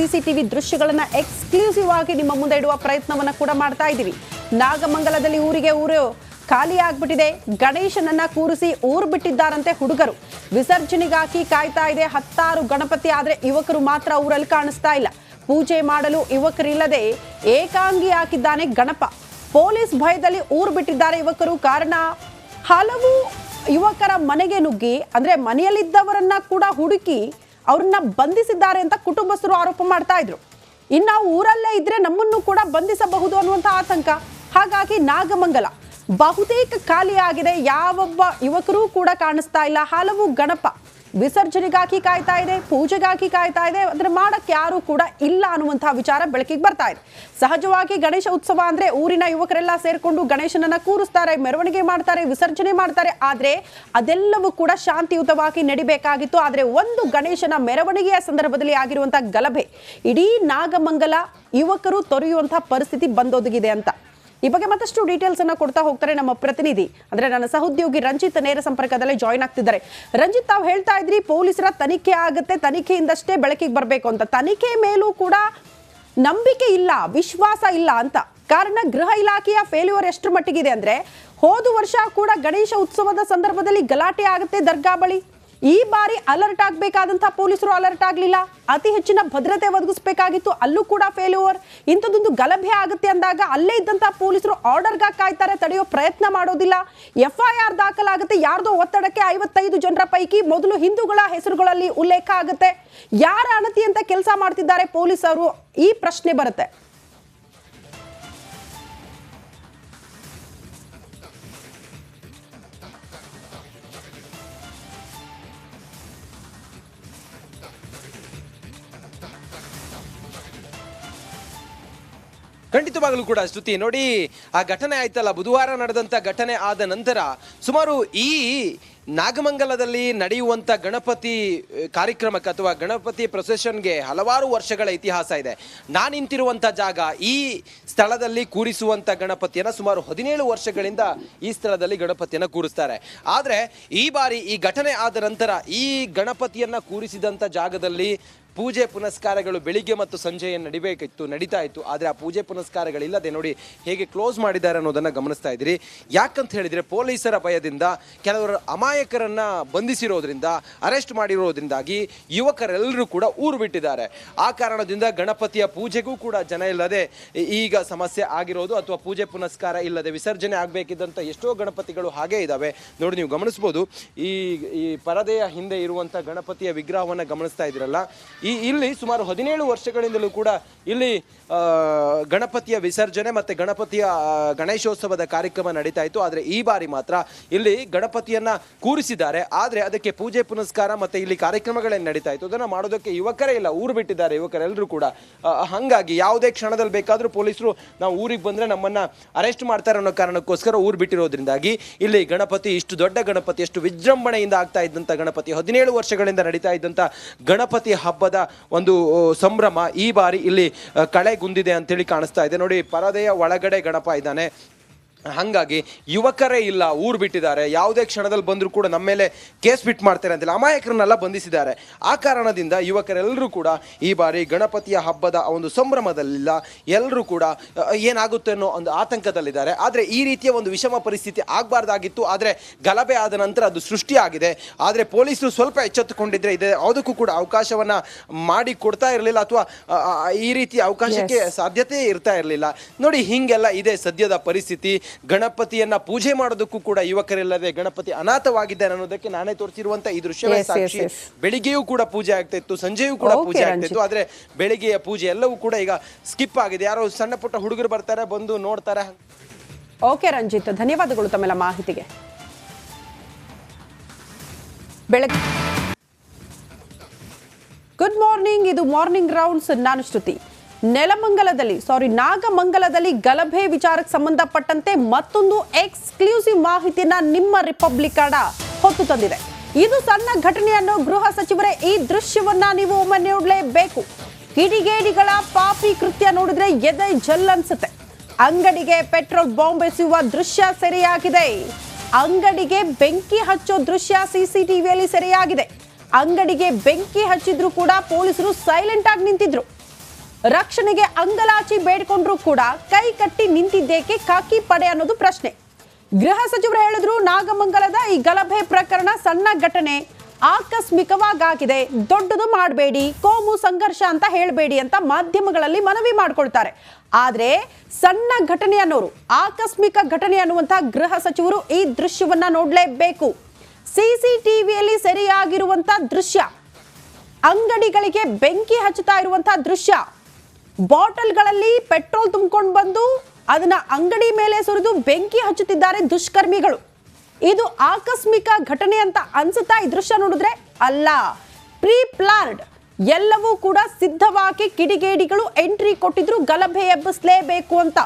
CCTV ದೃಶ್ಯಗಳನ್ನ exclusive ಆಗಿ ನಿಮ್ಮ ಮುಂದೆ ಇಡುವ ಪ್ರಯತ್ನವನ್ನ ಕೂಡ ಮಾಡ್ತಾ ಇದ್ದೀವಿ. ನಾಗಮಂಗಲದಲ್ಲಿ ಊರು ಖಾಲಿ ಆಗ್ಬಿಟ್ಟಿದೆ. ಗಣೇಶನನ್ನ ಕೂರಿಸಿ ಊರು ಬಿಟ್ಟಿದ್ದಾರಂತೆ ಹುಡುಗರು. ವಿಸರ್ಜನೆಗಾಗಿ ಕಾಯ್ತಾ ಇದೆ 10 ಗಣಪತಿ. ಆದ್ರೆ ಯುವಕರು ಮಾತ್ರ ಊರಲ್ಲಿ ಕಾಣಿಸ್ತಾ ಇಲ್ಲ. ಪೂಜೆ ಮಾಡಲು ಯುವಕರಿಲ್ಲದೆ ಏಕಾಂಗಿ ಹಾಕಿದ್ದಾನೆ ಗಣಪ. ಪೊಲೀಸ್ ಭಯದಲ್ಲಿ ಊರು ಬಿಟ್ಟಿದ್ದಾರೆ ಯುವಕರು. ಕಾರಣ ಹಲವು ಯುವಕರ ಮನೆಗೆ ನುಗ್ಗಿ ಅಂದ್ರೆ ಮನೆಯಲ್ಲಿದ್ದವರನ್ನ ಕೂಡ ಹುಡುಕಿ ಅವ್ರನ್ನ ಬಂಧಿಸಿದ್ದಾರೆ ಅಂತ ಕುಟುಂಬಸ್ಥರು ಆರೋಪ ಮಾಡ್ತಾ ಇದ್ರು. ಇನ್ನು ನಾವು ಊರಲ್ಲೇ ಇದ್ರೆ ನಮ್ಮನ್ನು ಕೂಡ ಬಂಧಿಸಬಹುದು ಅನ್ನುವಂಥ ಆತಂಕ. ಹಾಗಾಗಿ ನಾಗಮಂಗಲ ಬಹುತೇಕ ಖಾಲಿ ಆಗಿದೆ. ಯಾವೊಬ್ಬ ಯುವಕರು ಕೂಡ ಕಾಣಿಸ್ತಾ ಇಲ್ಲ. ಹಲವು ಗಣಪ ವಿಸರ್ಜನೆಗಾಗಿ ಕಾಯ್ತಾ ಇದೆ, ಪೂಜೆಗಾಗಿ ಕಾಯ್ತಾ ಇದೆ. ಅಂದ್ರೆ ಮಾಡಕ್ಕೆ ಯಾರು ಕೂಡ ಇಲ್ಲ ಅನ್ನುವಂತಹ ವಿಚಾರ ಬೆಳಕಿಗೆ ಬರ್ತಾ ಇದೆ. ಸಹಜವಾಗಿ ಗಣೇಶ ಉತ್ಸವ ಅಂದ್ರೆ ಊರಿನ ಯುವಕರೆಲ್ಲ ಸೇರ್ಕೊಂಡು ಗಣೇಶನನ್ನ ಕೂರಿಸ್ತಾರೆ, ಮೆರವಣಿಗೆ ಮಾಡ್ತಾರೆ, ವಿಸರ್ಜನೆ ಮಾಡ್ತಾರೆ. ಆದ್ರೆ ಅದೆಲ್ಲವೂ ಕೂಡ ಶಾಂತಿಯುತವಾಗಿ ನಡಿಬೇಕಾಗಿತ್ತು. ಆದ್ರೆ ಒಂದು ಗಣೇಶನ ಮೆರವಣಿಗೆಯ ಸಂದರ್ಭದಲ್ಲಿ ಆಗಿರುವಂತಹ ಗಲಭೆ ಇಡೀ ನಾಗಮಂಗಲ ಯುವಕರು ತೊರೆಯುವಂತಹ ಪರಿಸ್ಥಿತಿ ಬಂದೊದಗಿದೆ ಅಂತ ಈ ಬಗ್ಗೆ ಮತ್ತಷ್ಟು ಡೀಟೇಲ್ಸ್ ಅನ್ನ ಕೊಡ್ತಾ ಹೋಗ್ತಾರೆ ನಮ್ಮ ಪ್ರತಿನಿಧಿ, ಅಂದ್ರೆ ನನ್ನ ಸಹೋದ್ಯೋಗಿ ರಂಜಿತ್ ನೇರ ಸಂಪರ್ಕದಲ್ಲಿ ಜಾಯಿನ್ ಆಗ್ತಿದ್ದಾರೆ. ರಂಜಿತ್, ತಾವು ಹೇಳ್ತಾ ಇದ್ರಿ ಪೊಲೀಸರ ತನಿಖೆ ಆಗುತ್ತೆ, ತನಿಖೆಯಿಂದಷ್ಟೇ ಬೆಳಕಿಗೆ ಬರಬೇಕು ಅಂತ. ತನಿಖೆ ಮೇಲೂ ಕೂಡ ನಂಬಿಕೆ ಇಲ್ಲ, ವಿಶ್ವಾಸ ಇಲ್ಲ ಅಂತ. ಕಾರಣ ಗೃಹ ಇಲಾಖೆಯ ಫೇಲ್ಯೂರ್ ಎಷ್ಟರ ಮಟ್ಟಿಗಿದೆ ಅಂದ್ರೆ ಹೋದ ವರ್ಷ ಕೂಡ ಗಣೇಶ ಉತ್ಸವದ ಸಂದರ್ಭದಲ್ಲಿ ಗಲಾಟೆ ಆಗುತ್ತೆ ದರ್ಗಾ ಬಳಿ. ಈ ಬಾರಿ ಅಲರ್ಟ್ ಆಗಬೇಕಾದಂತಹ ಪೊಲೀಸರು ಅಲರ್ಟ್ ಆಗಲಿಲ್ಲ. ಅತಿ ಹೆಚ್ಚಿನ ಭದ್ರತೆ ಒದಗಿಸಬೇಕಾಗಿತ್ತು, ಅಲ್ಲೂ ಕೂಡ ಫೇಲ್ಯೂರ್. ಇಂಥದ್ದೊಂದು ಗಲಭೆ ಆಗುತ್ತೆ ಅಂದಾಗ ಅಲ್ಲೇ ಇದ್ದಂತಹ ಪೊಲೀಸರು ಆರ್ಡರ್ಗಾಗಿ ಕಾಯ್ತಾರೆ, ತಡೆಯೋ ಪ್ರಯತ್ನ ಮಾಡೋದಿಲ್ಲ. FIR ದಾಖಲಾಗುತ್ತೆ. ಯಾರ್ದೋ ಒತ್ತಡಕ್ಕೆ 55 ಜನರ ಪೈಕಿ ಮೊದಲು ಹಿಂದೂಗಳ ಹೆಸರುಗಳಲ್ಲಿ ಉಲ್ಲೇಖ ಆಗುತ್ತೆ. ಯಾರ ಅಣತಿ ಅಂತ ಕೆಲಸ ಮಾಡ್ತಿದ್ದಾರೆ ಪೊಲೀಸರು, ಈ ಪ್ರಶ್ನೆ ಬರುತ್ತೆ. ಖಂಡಿತವಾಗಲೂ ಕೂಡ ಶ್ರುತಿ, ನೋಡಿ ಆ ಘಟನೆ ಆಯ್ತಲ್ಲ, ಬುಧವಾರ ನಡೆದಂಥ ಘಟನೆ ಆದ ನಂತರ ಸುಮಾರು ಈ ನಾಗಮಂಗಲದಲ್ಲಿ ನಡೆಯುವಂಥ ಗಣಪತಿ ಕಾರ್ಯಕ್ರಮಕ್ಕೆ ಅಥವಾ ಗಣಪತಿ ಪ್ರೊಸೆಷನ್ಗೆ ಹಲವಾರು ವರ್ಷಗಳ ಇತಿಹಾಸ ಇದೆ. ನಾನು ನಿಂತಿರುವಂಥ ಜಾಗ, ಈ ಸ್ಥಳದಲ್ಲಿ ಕೂರಿಸುವಂಥ ಗಣಪತಿಯನ್ನು ಸುಮಾರು 17 ವರ್ಷಗಳಿಂದ ಈ ಸ್ಥಳದಲ್ಲಿ ಗಣಪತಿಯನ್ನು ಕೂರಿಸ್ತಾರೆ. ಆದರೆ ಈ ಬಾರಿ ಈ ಘಟನೆ ಆದ ನಂತರ ಈ ಗಣಪತಿಯನ್ನು ಕೂರಿಸಿದಂಥ ಜಾಗದಲ್ಲಿ ಪೂಜೆ ಪುನಸ್ಕಾರಗಳು ಬೆಳಿಗ್ಗೆ ಮತ್ತು ಸಂಜೆ ನಡೀತಾ ಇತ್ತು. ಆದರೆ ಆ ಪೂಜೆ ಪುನಸ್ಕಾರಗಳಿಲ್ಲದೆ ನೋಡಿ ಹೇಗೆ ಕ್ಲೋಸ್ ಮಾಡಿದ್ದಾರೆ ಅನ್ನೋದನ್ನು ಗಮನಿಸ್ತಾ ಇದ್ದೀರಿ. ಯಾಕಂತ ಹೇಳಿದರೆ ಪೊಲೀಸರ ಭಯದಿಂದ ಕೆಲವರು ಅಮಾಯಕರನ್ನು ಬಂಧಿಸಿರೋದ್ರಿಂದ, ಅರೆಸ್ಟ್ ಮಾಡಿರೋದ್ರಿಂದಾಗಿ ಯುವಕರೆಲ್ಲರೂ ಕೂಡ ಊರು ಬಿಟ್ಟಿದ್ದಾರೆ. ಆ ಕಾರಣದಿಂದ ಗಣಪತಿಯ ಪೂಜೆಗೂ ಕೂಡ ಜನ ಇಲ್ಲದೆ ಈಗ ಸಮಸ್ಯೆ ಆಗಿರೋದು, ಅಥವಾ ಪೂಜೆ ಪುನಸ್ಕಾರ ಇಲ್ಲದೆ ವಿಸರ್ಜನೆ ಆಗಬೇಕಿದ್ದಂಥ ಎಷ್ಟೋ ಗಣಪತಿಗಳು ಹಾಗೇ ಇದ್ದಾವೆ. ನೋಡಿ, ನೀವು ಗಮನಿಸ್ಬೋದು, ಈ ಪರದೆಯ ಹಿಂದೆ ಇರುವಂಥ ಗಣಪತಿಯ ವಿಗ್ರಹವನ್ನು ಗಮನಿಸ್ತಾ ಇದ್ದೀರಲ್ಲ, ಇಲ್ಲಿ ಸುಮಾರು 17 ವರ್ಷಗಳಿಂದಲೂ ಕೂಡ ಇಲ್ಲಿ ಗಣಪತಿಯ ವಿಸರ್ಜನೆ ಮತ್ತು ಗಣಪತಿಯ ಗಣೇಶೋತ್ಸವದ ಕಾರ್ಯಕ್ರಮ ನಡೀತಾ ಇತ್ತು. ಆದರೆ ಈ ಬಾರಿ ಮಾತ್ರ ಇಲ್ಲಿ ಗಣಪತಿಯನ್ನ ಕೂರಿಸಿದ್ದಾರೆ. ಆದರೆ ಅದಕ್ಕೆ ಪೂಜೆ ಪುನಸ್ಕಾರ ಮತ್ತು ಇಲ್ಲಿ ಕಾರ್ಯಕ್ರಮಗಳೇನು ನಡೀತಾ ಇತ್ತು ಅದನ್ನು ಮಾಡೋದಕ್ಕೆ ಯುವಕರೇ ಇಲ್ಲ, ಊರು ಬಿಟ್ಟಿದ್ದಾರೆ ಯುವಕರೆಲ್ಲರೂ ಕೂಡ. ಹಾಗಾಗಿ ಯಾವುದೇ ಕ್ಷಣದಲ್ಲಿ ಬೇಕಾದರೂ ಪೊಲೀಸರು ನಾವು ಊರಿಗೆ ಬಂದರೆ ನಮ್ಮನ್ನು ಅರೆಸ್ಟ್ ಮಾಡ್ತಾರೆ ಅನ್ನೋ ಕಾರಣಕ್ಕೋಸ್ಕರ ಊರು ಬಿಟ್ಟಿರೋದ್ರಿಂದಾಗಿ ಇಲ್ಲಿ ಗಣಪತಿ, ಇಷ್ಟು ದೊಡ್ಡ ಗಣಪತಿ, ಎಷ್ಟು ವಿಜೃಂಭಣೆಯಿಂದ ಆಗ್ತಾ ಇದ್ದಂಥ ಗಣಪತಿ, 17 ವರ್ಷಗಳಿಂದ ನಡೀತಾ ಇದ್ದಂಥ ಗಣಪತಿ ಹಬ್ಬದ ಒಂದು ಸಂಭ್ರಮ ಈ ಬಾರಿ ಇಲ್ಲಿ ಕಳೆಗುಂದಿದೆ ಅಂತೇಳಿ ಕಾಣಿಸ್ತಾ ಇದೆ. ನೋಡಿ, ಪರದೆಯ ಒಳಗಡೆ ಗಣಪ ಇದ್ದಾನೆ. ಹಾಗಾಗಿ ಯುವಕರೇ ಇಲ್ಲ, ಊರು ಬಿಟ್ಟಿದ್ದಾರೆ. ಯಾವುದೇ ಕ್ಷಣದಲ್ಲಿ ಬಂದರೂ ಕೂಡ ನಮ್ಮ ಮೇಲೆ ಕೇಸ್ ಬಿಟ್ ಮಾಡ್ತಾರೆ ಅಂತಿಲ್ಲ, ಅಮಾಯಕರನ್ನೆಲ್ಲ ಬಂಧಿಸಿದ್ದಾರೆ. ಆ ಕಾರಣದಿಂದ ಯುವಕರೆಲ್ಲರೂ ಕೂಡ ಈ ಬಾರಿ ಗಣಪತಿಯ ಹಬ್ಬದ ಒಂದು ಸಂಭ್ರಮದಲ್ಲಿಲ್ಲ. ಎಲ್ಲರೂ ಕೂಡ ಏನಾಗುತ್ತೆ ಅನ್ನೋ ಒಂದು ಆತಂಕದಲ್ಲಿದ್ದಾರೆ. ಆದರೆ ಈ ರೀತಿಯ ಒಂದು ವಿಷಮ ಪರಿಸ್ಥಿತಿ ಆಗಬಾರ್ದಾಗಿತ್ತು. ಆದರೆ ಗಲಭೆ ಆದ ನಂತರ ಅದು ಸೃಷ್ಟಿಯಾಗಿದೆ. ಆದರೆ ಪೊಲೀಸರು ಸ್ವಲ್ಪ ಎಚ್ಚೆತ್ತುಕೊಂಡಿದ್ರೆ ಇದೆ ಯಾವುದಕ್ಕೂ ಕೂಡ ಅವಕಾಶವನ್ನು ಮಾಡಿ ಕೊಡ್ತಾ ಇರಲಿಲ್ಲ, ಅಥವಾ ಈ ರೀತಿಯ ಅವಕಾಶಕ್ಕೆ ಸಾಧ್ಯತೆ ಇರ್ತಾ ಇರಲಿಲ್ಲ. ನೋಡಿ, ಹೀಗೆಲ್ಲ ಇದೆ ಸದ್ಯದ ಪರಿಸ್ಥಿತಿ. ಗಣಪತಿಯನ್ನ ಪೂಜೆ ಮಾಡೋದಕ್ಕೂ ಕೂಡ ಯುವಕರಿಲ್ಲದೆ ಗಣಪತಿ ಅನಾಥವಾಗಿದ್ದಾರೆ ಅನ್ನೋದಕ್ಕೆ ನಾನೇ ತೋರಿಸಿರುವಂತ ಈ ದೃಶ್ಯವೇ ಸಾಕ್ಷಿ. ಬೆಳಿಗ್ಗೆಯೂ ಕೂಡ ಪೂಜೆ ಆಗ್ತಾ ಇತ್ತು, ಸಂಜೆಯೂ ಕೂಡ ಪೂಜೆ ಆಗ್ತಾ ಇತ್ತು. ಆದ್ರೆ ಬೆಳಿಗ್ಗೆಯ ಪೂಜೆ ಎಲ್ಲವೂ ಕೂಡ ಈಗ ಸ್ಕಿಪ್ ಆಗಿದೆ. ಯಾರೋ ಸಣ್ಣ ಪುಟ್ಟ ಹುಡುಗರು ಬರ್ತಾರೆ, ಬಂದು ನೋಡ್ತಾರೆ. ಓಕೆ ರಂಜಿತ್, ಧನ್ಯವಾದಗಳು ತಮ್ಮೆಲ್ಲ ಮಾಹಿತಿಗೆ. ಬೆಳಗ್ಗೆ ಗುಡ್ ಮಾರ್ನಿಂಗ್, ಇದು ಮಾರ್ನಿಂಗ್ ರೌಂಡ್ಸ್. ನಾನು ಶ್ರುತಿ. ನಾಗಮಂಗಲದಲ್ಲಿ ಗಲಭೆ ವಿಚಾರಕ್ಕೆ ಸಂಬಂಧಪಟ್ಟಂತೆ ಮತ್ತೊಂದು ಎಕ್ಸ್ಕ್ಲೂಸಿವ್ ಮಾಹಿತಿಯನ್ನ ನಿಮ್ಮ ರಿಪಬ್ಲಿಕ್ ಕನ್ನಡ ಹೊತ್ತು ತಂದಿದೆ. ಇದು ಸಣ್ಣ ಘಟನೆಯನ್ನು ಗೃಹ ಸಚಿವರೇ ಈ ದೃಶ್ಯವನ್ನ ನೀವು ಒಮ್ಮೆ ನೋಡಲೇಬೇಕು. ಕಿಡಿಗೇಡಿಗಳ ಪಾಪಿ ಕೃತ್ಯ ನೋಡಿದ್ರೆ ಎದೆ ಜಲ್ ಅನ್ಸುತ್ತೆ. ಅಂಗಡಿಗೆ ಪೆಟ್ರೋಲ್ ಬಾಂಬ್ ಎಸೆಯುವ ದೃಶ್ಯ ಸೆರೆಯಾಗಿದೆ. ಅಂಗಡಿಗೆ ಬೆಂಕಿ ಹಚ್ಚೋ ದೃಶ್ಯ ಸಿಸಿಟಿವಿಯಲ್ಲಿ ಸೆರೆಯಾಗಿದೆ. ಅಂಗಡಿಗೆ ಬೆಂಕಿ ಹಚ್ಚಿದ್ರು ಕೂಡ ಪೊಲೀಸರು ಸೈಲೆಂಟ್ ಆಗಿ ನಿಂತಿದ್ರು. ರಕ್ಷಣೆಗೆ ಅಂಗಲಾಚಿ ಬೇಡ್ಕೊಂಡ್ರು ಕೂಡ ಕೈ ಕಟ್ಟಿ ನಿಂತಿದ್ದೇಕೆ ಖಾಕಿ ಪಡೆ ಅನ್ನೋದು ಪ್ರಶ್ನೆ. ಗೃಹ ಸಚಿವರು ಹೇಳಿದ್ರು, ನಾಗಮಂಗಲದ ಈ ಗಲಭೆ ಪ್ರಕರಣ ಸಣ್ಣ ಘಟನೆ, ಆಕಸ್ಮಿಕವಾಗಿದೆ, ದೊಡ್ಡದು ಮಾಡಬೇಡಿ, ಕೋಮು ಸಂಘರ್ಷ ಅಂತ ಹೇಳಬೇಡಿ ಅಂತ ಮಾಧ್ಯಮಗಳಲ್ಲಿ ಮನವಿ ಮಾಡ್ಕೊಳ್ತಾರೆ. ಆದ್ರೆ ಸಣ್ಣ ಘಟನೆ ಅನ್ನೋರು, ಆಕಸ್ಮಿಕ ಘಟನೆ ಅನ್ನುವಂತಹ ಗೃಹ ಸಚಿವರು ಈ ದೃಶ್ಯವನ್ನ ನೋಡ್ಲೇಬೇಕು. ಸಿಸಿಟಿವಿಯಲ್ಲಿ ಸೆರೆಯಾಗಿರುವಂತ ದೃಶ್ಯ, ಅಂಗಡಿಗಳಿಗೆ ಬೆಂಕಿ ಹಚ್ಚುತ್ತಾ ಇರುವಂತಹ ದೃಶ್ಯ, ಬಾಟಲ್ಗಳಲ್ಲಿ ಪೆಟ್ರೋಲ್ ತುಂಬಿಕೊಂಡು ಬಂದು ಅದನ್ನ ಅಂಗಡಿ ಮೇಲೆ ಸುರಿದು ಬೆಂಕಿ ಹಚ್ಚುತ್ತಿದ್ದಾರೆ ದುಷ್ಕರ್ಮಿಗಳು. ಇದು ಆಕಸ್ಮಿಕ ಘಟನೆ ಅಂತ ಅನ್ಸುತ್ತಾ ಈ ದೃಶ್ಯ ನೋಡಿದ್ರೆ? ಅಲ್ಲ, ಪ್ರೀ ಪ್ಲಾನ್ಡ್. ಎಲ್ಲವೂ ಕೂಡ ಸಿದ್ಧವಾಗಿ ಕಿಡಿಗೇಡಿಗಳು ಎಂಟ್ರಿ ಕೊಟ್ಟಿದ್ರು, ಗಲಭೆ ಎಬ್ಬಿಸಲೇಬೇಕು ಅಂತ,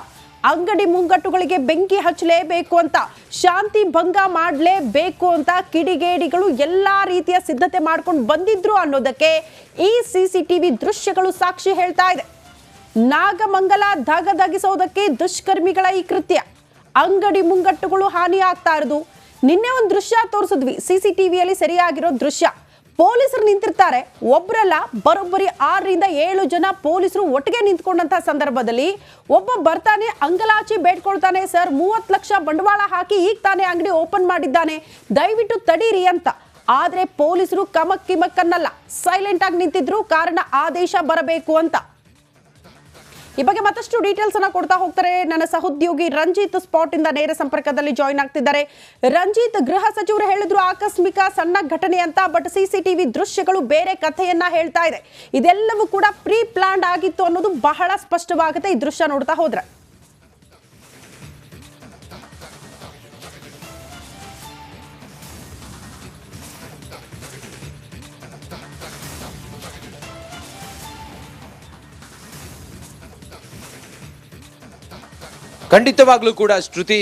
ಅಂಗಡಿ ಮುಂಗಟ್ಟುಗಳಿಗೆ ಬೆಂಕಿ ಹಚ್ಚಲೇಬೇಕು ಅಂತ, ಶಾಂತಿ ಭಂಗ ಮಾಡಲೇಬೇಕು ಅಂತ ಕಿಡಿಗೇಡಿಗಳು ಎಲ್ಲಾ ರೀತಿಯ ಸಿದ್ಧತೆ ಮಾಡ್ಕೊಂಡು ಬಂದಿದ್ರು ಅನ್ನೋದಕ್ಕೆ ಈ ಸಿಸಿಟಿವಿ ದೃಶ್ಯಗಳು ಸಾಕ್ಷಿ ಹೇಳ್ತಾ ಇದೆ. ನಾಗಮಂಗಲ ಧಗಧಗಿಸೋದಕ್ಕೆ ದುಷ್ಕರ್ಮಿಗಳ ಈ ಕೃತ್ಯ, ಅಂಗಡಿ ಮುಂಗಟ್ಟುಗಳು ಹಾನಿ ಆಗ್ತಾ ಇರೋದು. ನಿನ್ನೆ ಒಂದು ದೃಶ್ಯ ತೋರಿಸಿದ್ವಿ, ಸಿಸಿಟಿವಿಯಲ್ಲಿ ಸರಿಯಾಗಿರೋ ದೃಶ್ಯ. ಪೊಲೀಸರು ನಿಂತಿರ್ತಾರೆ, ಒಬ್ಬರಲ್ಲ ಬರೋಬ್ಬರಿ 6 ರಿಂದ 7 ಜನ ಪೊಲೀಸರು ಒಟ್ಟಿಗೆ ನಿಂತ್ಕೊಂಡಂತ ಸಂದರ್ಭದಲ್ಲಿ ಒಬ್ಬ ಬರ್ತಾನೆ, ಅಂಗಲಾಚಿ ಬೇಡ್ಕೊಳ್ತಾನೆ, ಸರ್ 30 ಲಕ್ಷ ಬಂಡವಾಳ ಹಾಕಿ ಈಗ ತಾನೇ ಅಂಗಡಿ ಓಪನ್ ಮಾಡಿದ್ದಾನೆ, ದಯವಿಟ್ಟು ತಡೀರಿ ಅಂತ. ಆದ್ರೆ ಪೊಲೀಸರು ಕಮಕ್ ಕಿಮಕ್ಕನ್ನಲ್ಲ, ಸೈಲೆಂಟ್ ಆಗಿ ನಿಂತಿದ್ರು, ಕಾರಣ ಆದೇಶ ಬರಬೇಕು ಅಂತ. ಈ ಬಗ್ಗೆ ಮತ್ತಷ್ಟು ಡೀಟೇಲ್ಸ್ ಅನ್ನ ಕೊಡ್ತಾ ಹೋಗ್ತಾರೆ ನನ್ನ ಸಹೋದ್ಯೋಗಿ ರಂಜಿತ್. ಸ್ಪಾಟ್ ಇಂದ ನೇರ ಸಂಪರ್ಕದಲ್ಲಿ ಜಾಯಿನ್ ಆಗ್ತಿದ್ದಾರೆ. ರಂಜಿತ್, ಗೃಹ ಸಚಿವರು ಹೇಳಿದ್ರು ಆಕಸ್ಮಿಕ ಸಣ್ಣ ಘಟನೆ ಅಂತ, ಬಟ್ ಸಿಸಿಟಿವಿ ದೃಶ್ಯಗಳು ಬೇರೆ ಕಥೆಯನ್ನ ಹೇಳ್ತಾ ಇದೆ. ಇದೆಲ್ಲವೂ ಕೂಡ ಪ್ರೀ ಪ್ಲಾನ್ಡ್ ಆಗಿತ್ತು ಅನ್ನೋದು ಬಹಳ ಸ್ಪಷ್ಟವಾಗುತ್ತೆ ಈ ದೃಶ್ಯ ನೋಡ್ತಾ ಹೋದ್ರೆ. ಖಂಡಿತವಾಗ್ಲೂ ಕೂಡ ಶ್ರುತಿ,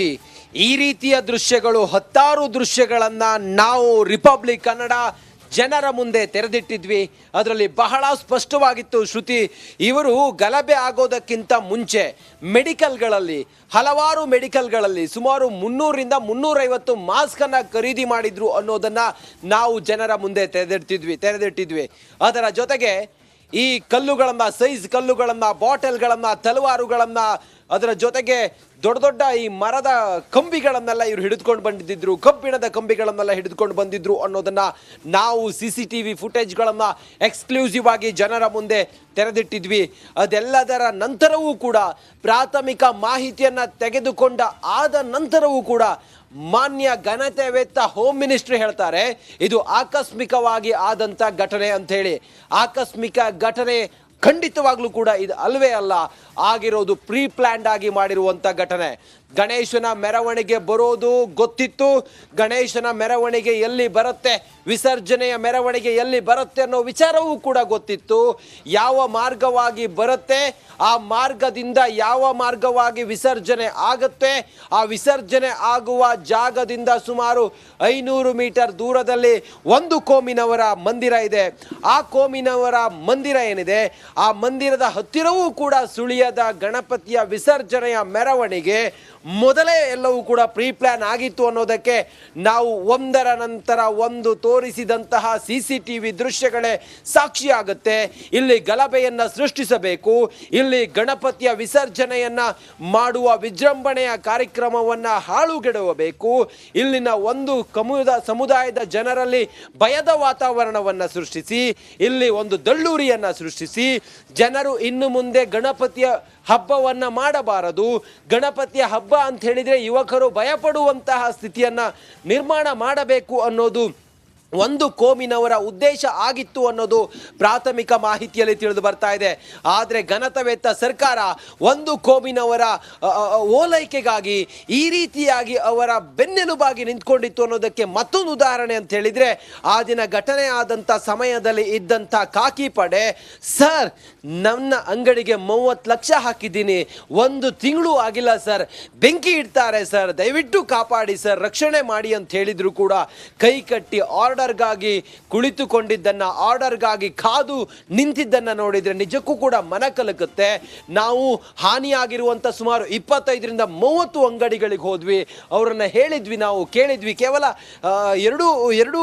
ಈ ರೀತಿಯ ದೃಶ್ಯಗಳು, ಹತ್ತಾರು ದೃಶ್ಯಗಳನ್ನ ನಾವು ರಿಪಬ್ಲಿಕ್ ಕನ್ನಡ ಜನರ ಮುಂದೆ ತೆರೆದಿಟ್ಟಿದ್ವಿ. ಅದರಲ್ಲಿ ಬಹಳ ಸ್ಪಷ್ಟವಾಗಿತ್ತು ಶ್ರುತಿ, ಇವರು ಗಲಭೆ ಆಗೋದಕ್ಕಿಂತ ಮುಂಚೆ ಮೆಡಿಕಲ್ಗಳಲ್ಲಿ, ಹಲವಾರು ಮೆಡಿಕಲ್ಗಳಲ್ಲಿ ಸುಮಾರು 300 ರಿಂದ 350 ಮಾಸ್ಕ್ ಅನ್ನ ಖರೀದಿ ಮಾಡಿದ್ರು ಅನ್ನೋದನ್ನ ನಾವು ಜನರ ಮುಂದೆ ತೆರೆದಿಟ್ಟಿದ್ವಿ. ಅದರ ಜೊತೆಗೆ ಈ ಕಲ್ಲುಗಳನ್ನ, ಸೈಜ್ ಕಲ್ಲುಗಳನ್ನ, ಬಾಟಲ್ಗಳನ್ನ, ತಲವಾರುಗಳನ್ನ, ಅದರ ಜೊತೆಗೆ ದೊಡ್ಡ ದೊಡ್ಡ ಈ ಮರದ ಕಂಬಿಗಳನ್ನೆಲ್ಲ ಇವರು ಹಿಡಿದುಕೊಂಡು ಬಂದಿದ್ರು, ಕಬ್ಬಿಣದ ಕಂಬಿಗಳನ್ನೆಲ್ಲ ಹಿಡಿದುಕೊಂಡು ಬಂದಿದ್ರು ಅನ್ನೋದನ್ನ ನಾವು ಸಿಸಿಟಿವಿ ಫುಟೇಜ್ಗಳನ್ನ ಎಕ್ಸ್ಕ್ಲೂಸಿವ್ ಆಗಿ ಜನರ ಮುಂದೆ ತೆರೆದಿಟ್ಟಿದ್ವಿ. ಅದೆಲ್ಲದರ ನಂತರವೂ ಕೂಡ, ಪ್ರಾಥಮಿಕ ಮಾಹಿತಿಯನ್ನ ತೆಗೆದುಕೊಂಡ ಆದ ನಂತರವೂ ಕೂಡ ಮಾನ್ಯ ಘನತೆವೆತ್ತ ಹೋಮ್ ಮಿನಿಸ್ಟ್ರಿ ಹೇಳ್ತಾರೆ ಇದು ಆಕಸ್ಮಿಕವಾಗಿ ಆದಂತ ಘಟನೆ ಅಂತ ಹೇಳಿ. ಆಕಸ್ಮಿಕ ಘಟನೆ ಖಂಡಿತವಾಗ್ಲೂ ಕೂಡ ಇದು ಅಲ್ವೇ ಅಲ್ಲ, ಆಗಿರೋದು ಪ್ರೀ ಪ್ಲಾನ್ಡ್ ಆಗಿ ಮಾಡಿರುವಂತ ಘಟನೆ. ಗಣೇಶನ ಮೆರವಣಿಗೆ ಬರೋದು ಗೊತ್ತಿತ್ತು, ಗಣೇಶನ ಮೆರವಣಿಗೆ ಎಲ್ಲಿ ಬರುತ್ತೆ, ವಿಸರ್ಜನೆಯ ಮೆರವಣಿಗೆ ಎಲ್ಲಿ ಬರುತ್ತೆ ಅನ್ನೋ ವಿಚಾರವೂ ಕೂಡ ಗೊತ್ತಿತ್ತು. ಯಾವ ಮಾರ್ಗವಾಗಿ ಬರುತ್ತೆ, ಆ ಮಾರ್ಗದಿಂದ ಯಾವ ಮಾರ್ಗವಾಗಿ ವಿಸರ್ಜನೆ ಆಗುತ್ತೆ, ಆ ವಿಸರ್ಜನೆ ಆಗುವ ಜಾಗದಿಂದ ಸುಮಾರು 500 ಮೀಟರ್ ದೂರದಲ್ಲಿ ಒಂದು ಕೋಮಿನವರ ಮಂದಿರ ಇದೆ. ಆ ಕೋಮಿನವರ ಮಂದಿರ ಏನಿದೆ, ಆ ಮಂದಿರದ ಹತ್ತಿರವೂ ಕೂಡ ಸುಳಿಯದ ಗಣಪತಿಯ ವಿಸರ್ಜನೆಯ ಮೆರವಣಿಗೆ ಮೊದಲೇ ಎಲ್ಲವೂ ಕೂಡ ಪ್ರೀ ಪ್ಲಾನ್ ಆಗಿತ್ತು ಅನ್ನೋದಕ್ಕೆ ನಾವು ಒಂದರ ನಂತರ ಒಂದು ತೋರಿಸಿದಂತಹ ಸಿಸಿಟಿವಿ ದೃಶ್ಯಗಳೇ ಸಾಕ್ಷಿಯಾಗುತ್ತೆ. ಇಲ್ಲಿ ಗಲಭೆಯನ್ನ ಸೃಷ್ಟಿಸಬೇಕು, ಇಲ್ಲಿ ಗಣಪತಿಯ ವಿಸರ್ಜನೆಯನ್ನ ಮಾಡುವ ವಿಜೃಂಭಣೆಯ ಕಾರ್ಯಕ್ರಮವನ್ನ ಹಾಳುಗೆಡವಬೇಕು, ಇಲ್ಲಿನ ಒಂದು ಸಮುದಾಯದ ಜನರಲ್ಲಿ ಭಯದ ವಾತಾವರಣವನ್ನ ಸೃಷ್ಟಿಸಿ, ಇಲ್ಲಿ ಒಂದು ದಳ್ಳೂರಿಯನ್ನ ಸೃಷ್ಟಿಸಿ, ಜನರು ಇನ್ನು ಮುಂದೆ ಗಣಪತಿಯ ಹಬ್ಬವನ್ನ ಮಾಡಬಾರದು, ಗಣಪತಿಯ ಹಬ್ಬ ಅಂತ ಹೇಳಿದ್ರೆ ಯುವಕರು ಭಯಪಡುವಂತಹ ಸ್ಥಿತಿಯನ್ನ ನಿರ್ಮಾಣ ಮಾಡಬೇಕು ಅನ್ನೋದು ಒಂದು ಕೋಮಿನವರ ಉದ್ದೇಶ ಆಗಿತ್ತು ಅನ್ನೋದು ಪ್ರಾಥಮಿಕ ಮಾಹಿತಿಯಲ್ಲಿ ತಿಳಿದು ಬರ್ತಾ ಇದೆ. ಆದರೆ ಘನತೆವೆತ್ತ ಸರ್ಕಾರ ಒಂದು ಕೋಮಿನವರ ಓಲೈಕೆಗಾಗಿ ಈ ರೀತಿಯಾಗಿ ಅವರ ಬೆನ್ನೆಲುಬಾಗಿ ನಿಂತ್ಕೊಂಡಿತ್ತು ಅನ್ನೋದಕ್ಕೆ ಮತ್ತೊಂದು ಉದಾಹರಣೆ ಅಂತ ಹೇಳಿದ್ರೆ, ಆ ದಿನ ಘಟನೆ ಆದಂಥ ಸಮಯದಲ್ಲಿ ಇದ್ದಂಥ ಖಾಕಿ ಪಡೆ, ಸರ್ ನನ್ನ ಅಂಗಡಿಗೆ 30 ಲಕ್ಷ ಹಾಕಿದ್ದೀನಿ, 1 ತಿಂಗಳು ಆಗಿಲ್ಲ ಸರ್, ಬೆಂಕಿ ಇಡ್ತಾರೆ ಸರ್, ದಯವಿಟ್ಟು ಕಾಪಾಡಿ ಸರ್, ರಕ್ಷಣೆ ಮಾಡಿ ಅಂತ ಹೇಳಿದ್ರು ಕೂಡ ಕೈ ಕಟ್ಟಿ ಆರ್ಡರ್ ಆರ್ಡರ್ಗಾಗಿ ಕುಳಿತುಕೊಂಡಿದ್ದನ್ನ, ಆರ್ಡರ್ಗಾಗಿ ಕಾದು ನಿಂತಿದ್ದನ್ನ ನೋಡಿದ್ರೆ ನಿಜಕ್ಕೂ ಕೂಡ ಮನ ಕಲಕುತ್ತೆ. ನಾವು ಹಾನಿಯಾಗಿರುವಂತ ಸುಮಾರು 25-30 ಅಂಗಡಿಗಳಿಗೆ ಹೋದ್ವಿ, ಅವರನ್ನ ಹೇಳಿದ್ವಿ, ನಾವು ಕೇಳಿದ್ವಿ. ಕೇವಲ ಎರಡು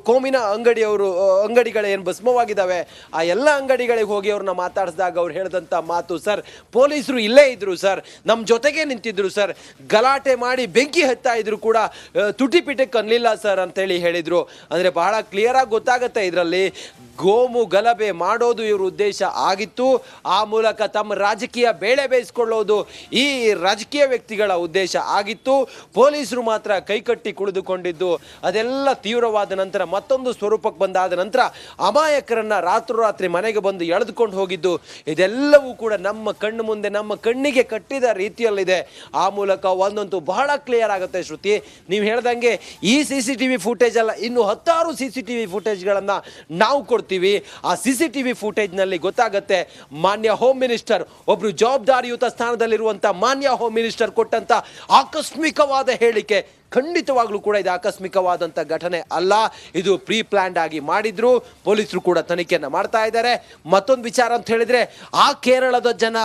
ಕೋಮಿನ ಅಂಗಡಿಗಳು ಏನು ಭಸ್ಮವಾಗಿದ್ದಾವೆ ಆ ಎಲ್ಲ ಅಂಗಡಿಗಳಿಗೆ ಹೋಗಿ ಅವ್ರನ್ನ ಮಾತಾಡಿಸಿದಾಗ ಅವ್ರು ಹೇಳಿದಂತ ಮಾತು, ಸರ್ ಪೊಲೀಸರು ಇಲ್ಲೇ ಇದ್ರು ಸರ್, ನಮ್ಮ ಜೊತೆಗೆ ನಿಂತಿದ್ರು ಸರ್, ಗಲಾಟೆ ಮಾಡಿ ಬೆಂಕಿ ಹತ್ತಾ ಇದ್ರು ಕೂಡ ತುಟಿಪಿಟಕ್ಕೆ ಅನ್ನಲಿಲ್ಲ ಸರ್ ಅಂತೇಳಿ ಹೇಳಿದ್ರು. ಅಂದ್ರೆ ಬಹಳ ಕ್ಲಿಯರ್ ಆಗಿ ಗೊತ್ತಾಗುತ್ತೆ ಇದರಲ್ಲಿ ಗೋಮು ಗಲಭೆ ಮಾಡೋದು ಇವ್ರ ಉದ್ದೇಶ ಆಗಿತ್ತು. ಆ ಮೂಲಕ ತಮ್ಮ ರಾಜಕೀಯ ಬೇಳೆ ಬೇಯಿಸ್ಕೊಳ್ಳೋದು ಈ ರಾಜಕೀಯ ವ್ಯಕ್ತಿಗಳ ಉದ್ದೇಶ ಆಗಿತ್ತು. ಪೊಲೀಸರು ಮಾತ್ರ ಕೈಕಟ್ಟಿ ಕುಳಿದುಕೊಂಡಿದ್ದು ಅದೆಲ್ಲ ತೀವ್ರವಾದ ನಂತರ ಮತ್ತೊಂದು ಸ್ವರೂಪಕ್ಕೆ ಬಂದಾದ ನಂತರ ಅಮಾಯಕರನ್ನ ರಾತ್ರೋರಾತ್ರಿ ಮನೆಗೆ ಬಂದು ಎಳೆದುಕೊಂಡು ಹೋಗಿದ್ದು, ಇದೆಲ್ಲವೂ ಕೂಡ ನಮ್ಮ ಕಣ್ಣು ಮುಂದೆ, ನಮ್ಮ ಕಣ್ಣಿಗೆ ಕಟ್ಟಿದ ರೀತಿಯಲ್ಲಿದೆ. ಆ ಮೂಲಕ ಒಂದಂತೂ ಬಹಳ ಕ್ಲಿಯರ್ ಆಗುತ್ತೆ ಶ್ರುತಿ, ನೀವು ಹೇಳ್ದಂಗೆ ಈ CCTV ಫುಟೇಜ್ ಅಲ್ಲ, ಇನ್ನು 10 CCTV ಫುಟೇಜ್ಗಳನ್ನ ನಾವು ಕೊಡ್ತೀವಿ. ಆ CCTV ಫುಟೇಜ್ ನಲ್ಲಿ ಗೊತ್ತಾಗುತ್ತೆ ಮಾನ್ಯ ಹೋಮ್ ಮಿನಿಸ್ಟರ್, ಒಬ್ರು ಜವಾಬ್ದಾರಿಯುತ ಸ್ಥಾನದಲ್ಲಿರುವಂತ ಮಾನ್ಯ ಹೋಮ್ ಮಿನಿಸ್ಟರ್ ಕೊಟ್ಟಂತ ಆಕಸ್ಮಿಕವಾದ ಹೇಳಿಕೆ. ಖಂಡಿತವಾಗ್ಲೂ ಕೂಡ ಇದು ಆಕಸ್ಮಿಕವಾದಂಥ ಘಟನೆ ಅಲ್ಲ, ಇದು ಪ್ರೀ ಪ್ಲಾನ್ಡ್ ಆಗಿ ಮಾಡಿದ್ರು. ಪೊಲೀಸರು ಕೂಡ ತನಿಖೆಯನ್ನು ಮಾಡ್ತಾ ಇದ್ದಾರೆ. ಮತ್ತೊಂದು ವಿಚಾರ ಅಂತ ಹೇಳಿದ್ರೆ, ಆ ಕೇರಳದ ಜನ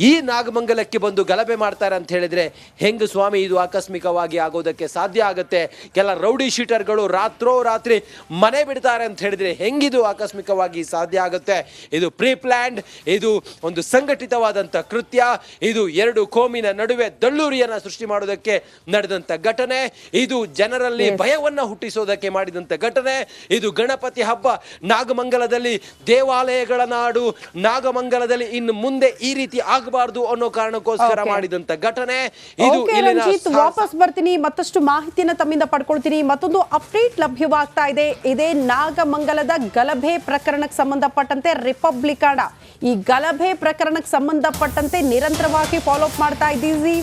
ಈ ನಾಗಮಂಗಲಕ್ಕೆ ಬಂದು ಗಲಭೆ ಮಾಡ್ತಾರೆ ಅಂತ ಹೇಳಿದ್ರೆ ಹೆಂಗ್ ಸ್ವಾಮಿ ಇದು ಆಕಸ್ಮಿಕವಾಗಿ ಆಗೋದಕ್ಕೆ ಸಾಧ್ಯ ಆಗುತ್ತೆ? ಕೆಲ ರೌಡಿ ಶೀಟರ್ಗಳು ರಾತ್ರಿ ಮನೆ ಬಿಡ್ತಾರೆ ಅಂತ ಹೇಳಿದ್ರೆ ಹೆಂಗಿದು ಆಕಸ್ಮಿಕವಾಗಿ ಸಾಧ್ಯ ಆಗುತ್ತೆ? ಇದು ಪ್ರೀ ಪ್ಲಾನ್ಡ್, ಇದು ಒಂದು ಸಂಘಟಿತವಾದಂಥ ಕೃತ್ಯ. ಇದು ಎರಡು ಕೋಮಿನ ನಡುವೆ ದಳ್ಳೂರಿಯನ್ನ ಸೃಷ್ಟಿ ಮಾಡೋದಕ್ಕೆ ನಡೆದಂಥ ಘಟನೆ. ಇದು ಜನರಲ್ಲಿ ಭಯವನ್ನ ಹುಟ್ಟಿಸೋದಕ್ಕೆ ಮಾಡಿದಂತ ಘಟನೆ. ಇದು ಗಣಪತಿ ಹಬ್ಬ, ನಾಗಮಂಗಲದಲ್ಲಿ ದೇವಾಲಯಗಳ ನಾಡು, ನಾಗಮಂಗಲದಲ್ಲಿ ಇನ್ನು ಮುಂದೆ ಈ ರೀತಿ ಆಗಬಾರ್ದು ಅನ್ನೋ ಕಾರಣಕ್ಕೋಸ್ಕರ ಮಾಡಿದಂತ ಘಟನೆ ಇದು. ವಾಪಸ್ ಬರ್ತೀನಿ, ಮತ್ತಷ್ಟು ಮಾಹಿತಿಯನ್ನ ತಮ್ಮಿಂದ ಪಡ್ಕೊಳ್ತೀನಿ. ಮತ್ತೊಂದು ಅಪ್ಡೇಟ್ ಲಭ್ಯವಾಗ್ತಾ ಇದೆ. ಇದೇ ನಾಗಮಂಗಲದ ಗಲಭೆ ಪ್ರಕರಣಕ್ಕೆ ಸಂಬಂಧಪಟ್ಟಂತೆ ರಿಪಬ್ಲಿಕ್ ಕನ್ನಡ ಈ ಗಲಭೆ ಪ್ರಕರಣಕ್ಕೆ ಸಂಬಂಧಪಟ್ಟಂತೆ ನಿರಂತರವಾಗಿ ಫಾಲೋ ಅಪ್ ಮಾಡ್ತಾ ಇದ್ದೀವಿ.